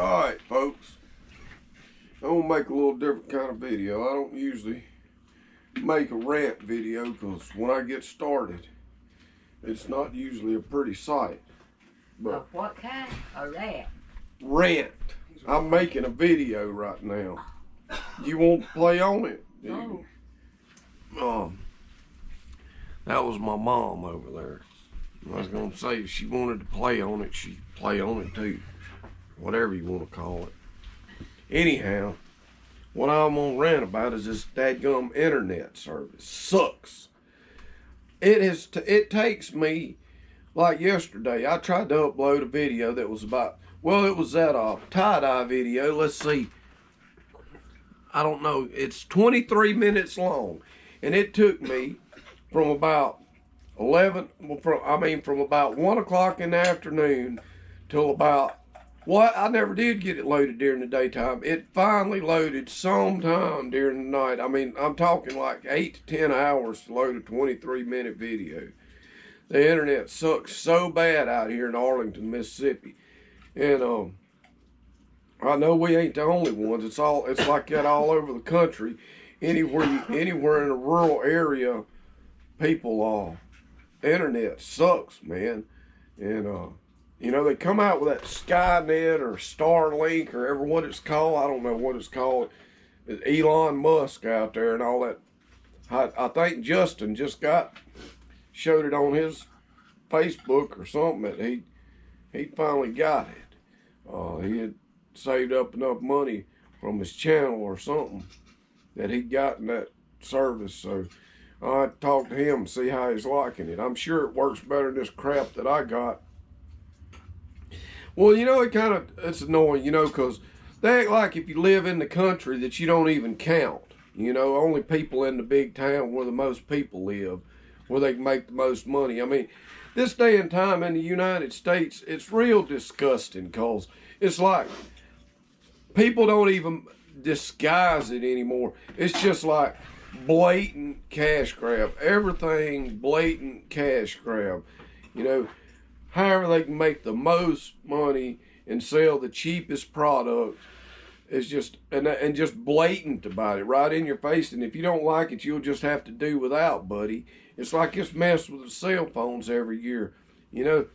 Alright, folks. I'm going to make a little different kind of video. I don't usually make a rant video because when I get started, it's not usually a pretty sight. But what kind? A rant? Rant. I'm making a video right now. You want to play on it? Oh. That was my mom over there. I was going to say if she wanted to play on it, she'd play on it too. Whatever you want to call it. Anyhow, what I'm going to rant about is this dadgum internet service. Sucks. It takes me, like yesterday, I tried to upload a video that was about, well, it was that tie-dye video. Let's see. I don't know. It's 23 minutes long. And it took me from about from about 1 o'clock in the afternoon till about, I never did get it loaded during the daytime. It finally loaded sometime during the night. I mean, I'm talking like 8 to 10 hours to load a 23-minute video. The internet sucks so bad out here in Arlington, Mississippi. And I know we ain't the only ones. It's like that all over the country. Anywhere in a rural area, people internet sucks, man. And you know, they come out with that Skynet or Starlink or ever what it's called. I don't know what it's called. It's Elon Musk out there and all that. I think Justin just showed it on his Facebook or something that he finally got it. He had saved up enough money from his channel or something that he'd gotten that service. So I talked to him and see how he's liking it. I'm sure it works better than this crap that I got. Well, you know, it's annoying, you know, because they act like if you live in the country that you don't even count. You know, only people in the big town where the most people live, where they can make the most money. I mean, this day and time in the United States, it's real disgusting because it's like people don't even disguise it anymore. It's just like blatant cash grab. Everything blatant cash grab. You know, however they can make the most money and sell the cheapest product is just and just blatant about it, right in your face. And if you don't like it, you'll just have to do without, buddy. It's like this mess with the cell phones every year. You know,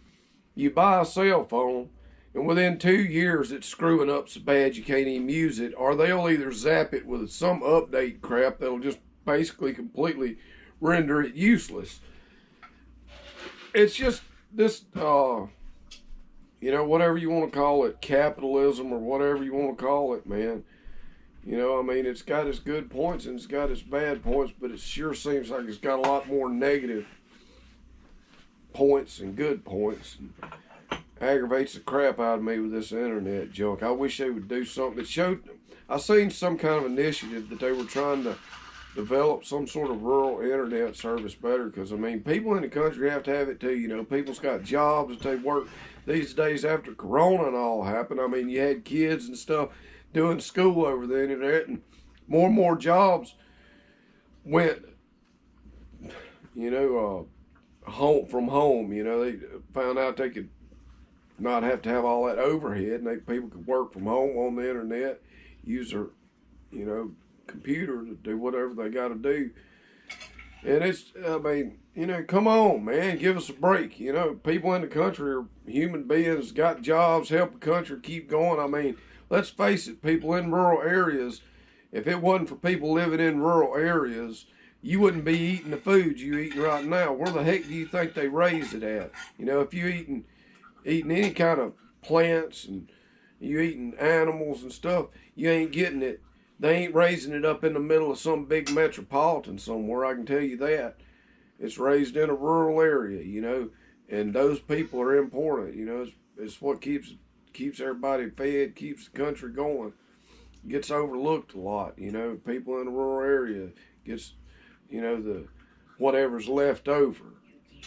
you buy a cell phone and within 2 years it's screwing up so bad you can't even use it, or they'll either zap it with some update crap that'll just basically completely render it useless. It's just this, you know, whatever you want to call it, capitalism or whatever you want to call it, man. You know, I mean, it's got its good points and it's got its bad points, but it sure seems like it's got a lot more negative points and good points. And aggravates the crap out of me with this internet junk. I wish they would do something that showed. I seen some kind of initiative that they were trying to develop some sort of rural internet service better, because I mean, people in the country have to have it too. You know, people's got jobs that they work these days after Corona and all happened. I mean, you had kids and stuff doing school over the internet, and more jobs went, you know, home from home. You know, they found out they could not have to have all that overhead, and people could work from home on the internet, use their, you know, computer to do whatever they got to do. And it's, I mean, you know, come on, man, give us a break. You know, people in the country are human beings, got jobs, help the country keep going. I mean, let's face it, people in rural areas, if it wasn't for people living in rural areas, you wouldn't be eating the food you eating right now. Where the heck do you think they raise it at? You know, if you eating any kind of plants and you eating animals and stuff, you ain't getting it. They ain't raising it up in the middle of some big metropolitan somewhere, I can tell you that. It's raised in a rural area, you know, and those people are important. You know, it's what keeps everybody fed, keeps the country going. Gets overlooked a lot, you know. People in the rural area gets, you know, the whatever's left over.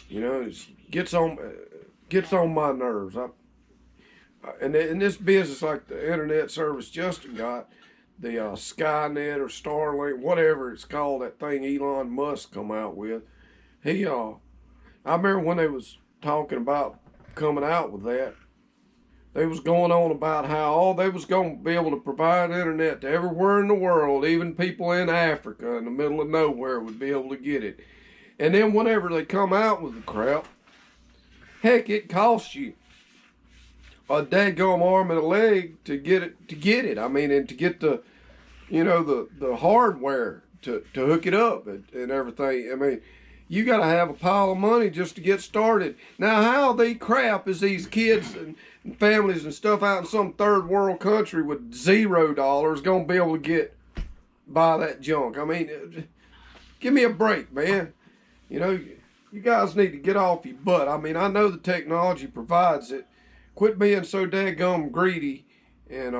You know, it gets on my nerves. And in this business, like the internet service Justin got, the Skynet or Starlink, whatever it's called, that thing Elon Musk come out with. I remember when they was talking about coming out with that, They was going on about how all they was going to be able to provide internet to everywhere in the world, even people in Africa in the middle of nowhere would be able to get it. And then whenever they come out with the crap, heck, it costs you a daggum arm and a leg to get it. I mean, and to get the, the hardware to hook it up and everything. I mean, you got to have a pile of money just to get started. Now, how the crap is these kids and families and stuff out in some third world country with $0 going to be able to buy that junk? I mean, give me a break, man. You guys need to get off your butt. I mean, I know the technology provides it. Quit being so daggum greedy, and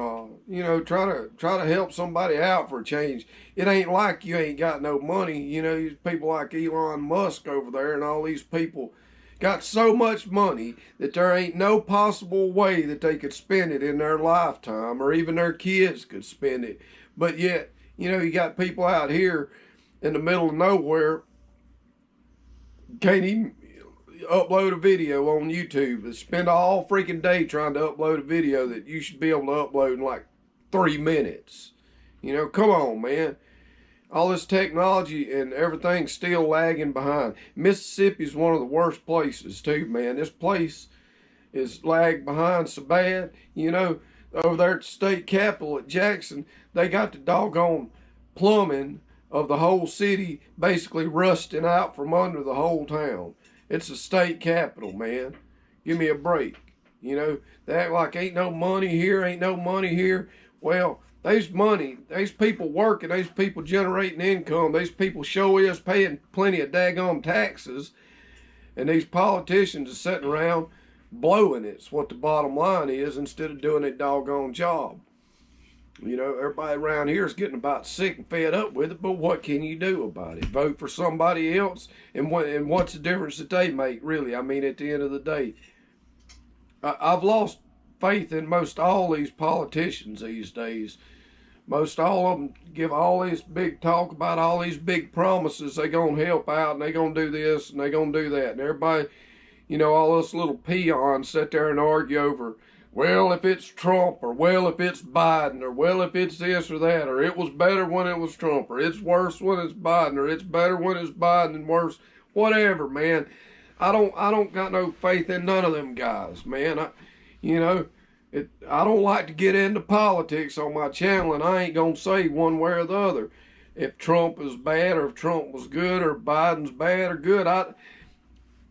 try to help somebody out for a change. It ain't like you ain't got no money. People like Elon Musk over there and all these people got so much money that there ain't no possible way that they could spend it in their lifetime, or even their kids could spend it. But yet, you got people out here in the middle of nowhere can't even upload a video on YouTube. They spend all freaking day trying to upload a video that you should be able to upload in like 3 minutes. Come on, man. All this technology and everything's still lagging behind. Mississippi's one of the worst places too, man. This place is lagged behind so bad. Over there at the state capitol at Jackson, they got the doggone plumbing of the whole city basically rusting out from under the whole town. It's the state capitol, man. Give me a break. They act like ain't no money here. Well, there's money. There's people working. There's people generating income. There's people show us paying plenty of daggone taxes. And these politicians are sitting around blowing it. It's what the bottom line is, instead of doing a doggone job. Everybody around here is getting about sick and fed up with it, but what can you do about it? Vote for somebody else, and what's the difference that they make, really? I mean, at the end of the day, I've lost faith in most all these politicians these days. Most all of them give all this big talk about all these big promises. They're going to help out, and they're going to do this, and they're going to do that. And everybody, all us little peons sit there and argue over, well, if it's Trump, or well, if it's Biden, or well, if it's this or that, or it was better when it was Trump, or it's worse when it's Biden, or it's better when it's Biden and worse, whatever, man. I don't got no faith in none of them guys, man. I don't like to get into politics on my channel, and I ain't gonna say one way or the other if Trump is bad or if Trump was good or Biden's bad or good.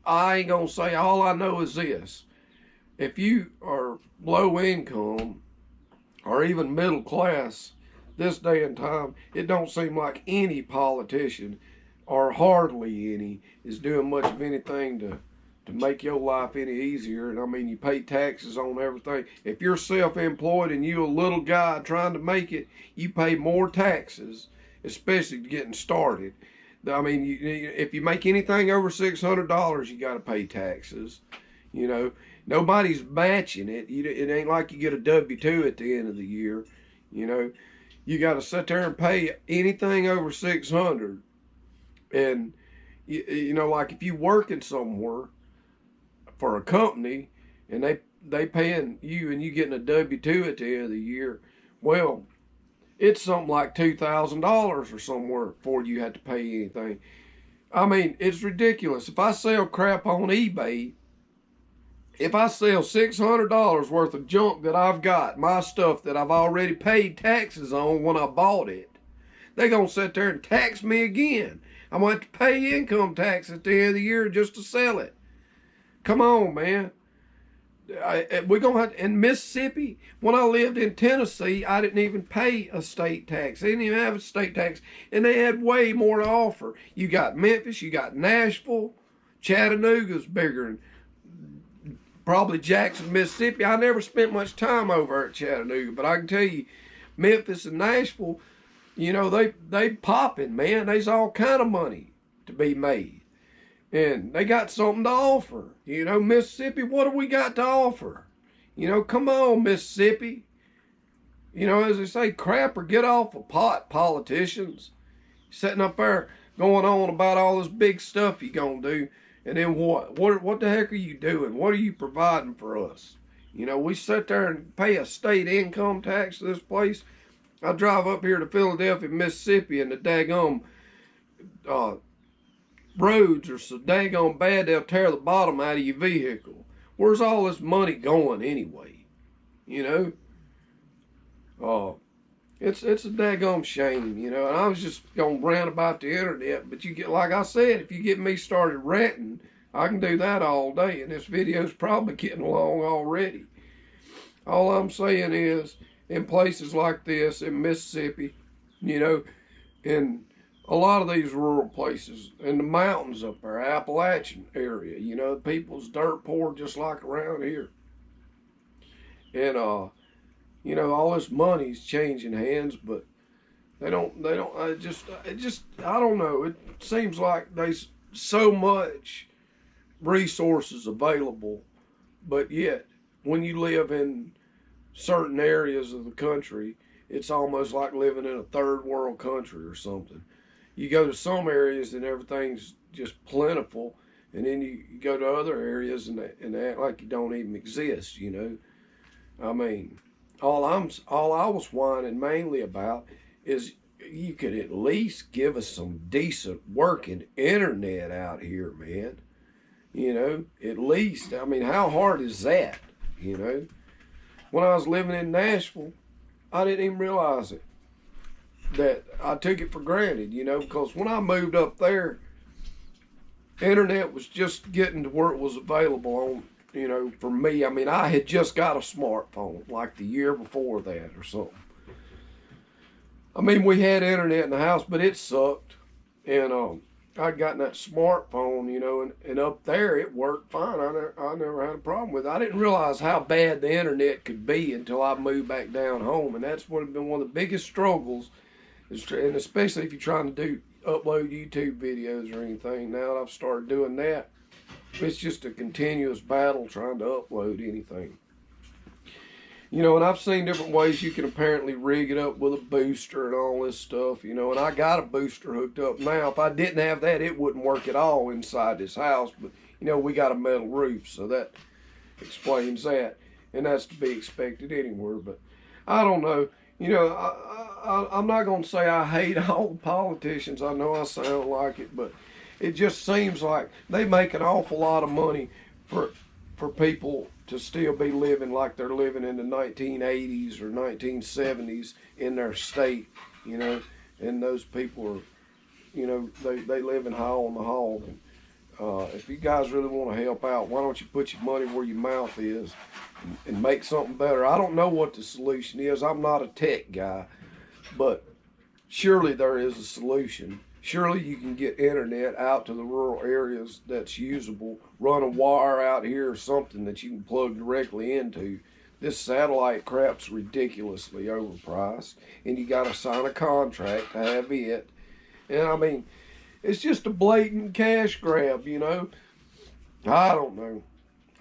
I ain't gonna say. All I know is this: if you are low income or even middle class this day and time, it don't seem like any politician, or hardly any, is doing much of anything to make your life any easier. And I mean, you pay taxes on everything. If you're self-employed and you a little guy trying to make it, you pay more taxes, especially getting started. I mean, if you make anything over $600, you got to pay taxes. Nobody's matching it. It ain't like you get a W-2 at the end of the year. You got to sit there and pay anything over $600. And like if you working somewhere for a company and they paying you and you getting a W-2 at the end of the year, well, it's something like $2,000 or somewhere before you have to pay anything. I mean, it's ridiculous. If I sell crap on eBay, if I sell $600 worth of junk that I've got, my stuff that I've already paid taxes on when I bought it, they're going to sit there and tax me again. I'm going to have to pay income tax at the end of the year just to sell it. Come on, man. We're going to have to, in Mississippi, when I lived in Tennessee, I didn't even pay a state tax. They didn't even have a state tax, and they had way more to offer. You got Memphis, you got Nashville, Chattanooga's bigger than probably Jackson, Mississippi. I never spent much time over at Chattanooga, but I can tell you, Memphis and Nashville, they popping, man. There's all kind of money to be made. And they got something to offer. Mississippi, what do we got to offer? Come on, Mississippi. As they say, crap or get off a pot, politicians. Sitting up there going on about all this big stuff you're going to do. And then what? What the heck are you doing? What are you providing for us? You know, we sit there and pay a state income tax to this place. I drive up here to Philadelphia, Mississippi, and the daggone roads are so daggone bad they'll tear the bottom out of your vehicle. Where's all this money going anyway? You know? It's a daggone shame, you know. And I was just gonna rant about the internet, but you get, like I said, if you get me started ranting, I can do that all day, and this video's probably getting long already. All I'm saying is, in places like this, in Mississippi, you know, in a lot of these rural places, in the mountains up there, Appalachian area, you know, people's dirt poor just like around here. And, you know, all this money's changing hands, but I don't know. It seems like there's so much resources available, but yet when you live in certain areas of the country, it's almost like living in a third world country or something. You go to some areas and everything's just plentiful, and then you go to other areas and they act like you don't even exist, you know. I mean, all I was whining mainly about is you could at least give us some decent working internet out here, man. You know, at least. I mean, how hard is that, you know? When I was living in Nashville, I didn't even realize it. That I took it for granted, you know, because when I moved up there, internet was just getting to where it was available on, you know, for me. I mean, I had just got a smartphone like the year before that or something. I mean, we had internet in the house, but it sucked. And I'd gotten that smartphone, you know, and up there it worked fine. I never had a problem with it. I didn't realize how bad the internet could be until I moved back down home. And that's what has been one of the biggest struggles, and especially if you're trying to upload YouTube videos or anything. Now that I've started doing that, it's just a continuous battle trying to upload anything. You know, and I've seen different ways you can apparently rig it up with a booster and all this stuff, you know, and I got a booster hooked up now. If I didn't have that, it wouldn't work at all inside this house, but, you know, we got a metal roof, so that explains that, and that's to be expected anywhere. But I don't know. You know, I'm not going to say I hate all the politicians. I know I sound like it, but it just seems like they make an awful lot of money for people to still be living like they're living in the 1980s or 1970s in their state, you know. And those people are, you know, they live in high on the hog. And if you guys really want to help out, why don't you put your money where your mouth is and make something better? I don't know what the solution is. I'm not a tech guy, but surely there is a solution. Surely you can get internet out to the rural areas that's usable, run a wire out here or something that you can plug directly into. This satellite crap's ridiculously overpriced, and you got to sign a contract to have it. And I mean, it's just a blatant cash grab, you know. I don't know.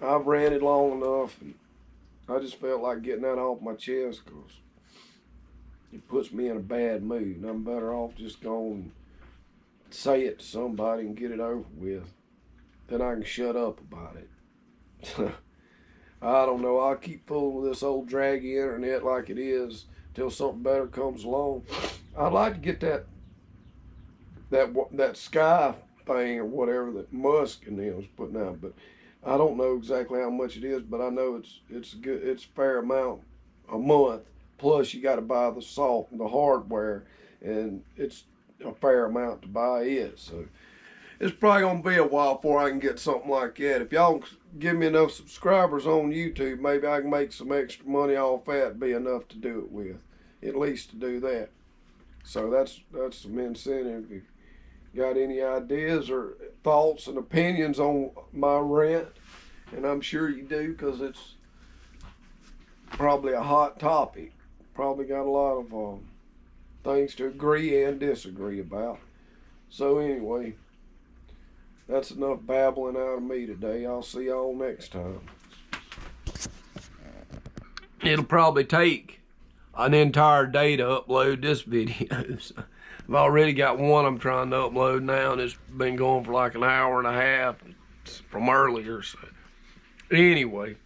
I've ranted long enough, and I just felt like getting that off my chest because it puts me in a bad mood, and I'm better off just going say it to somebody and get it over with, then I can shut up about it. I don't know. I'll keep fooling with this old draggy internet like it is till something better comes along. I'd like to get that Sky thing or whatever that Musk and them was putting out, but I don't know exactly how much it is. But I know it's good. It's a fair amount a month. Plus you got to buy the salt and the hardware, and it's a fair amount to buy it. So it's probably gonna be a while before I can get something like that. If y'all give me enough subscribers on YouTube, maybe I can make some extra money off that, be enough to do it with, at least to do that. So that's some incentive. If you got any ideas or thoughts and opinions on my rant, and I'm sure you do, because it's probably a hot topic. Probably got a lot of things to agree and disagree about. So anyway, that's enough babbling out of me today. I'll see y'all next time. It'll probably take an entire day to upload this video. So I've already got one I'm trying to upload now, and it's been going for like an hour and a half from earlier. So anyway.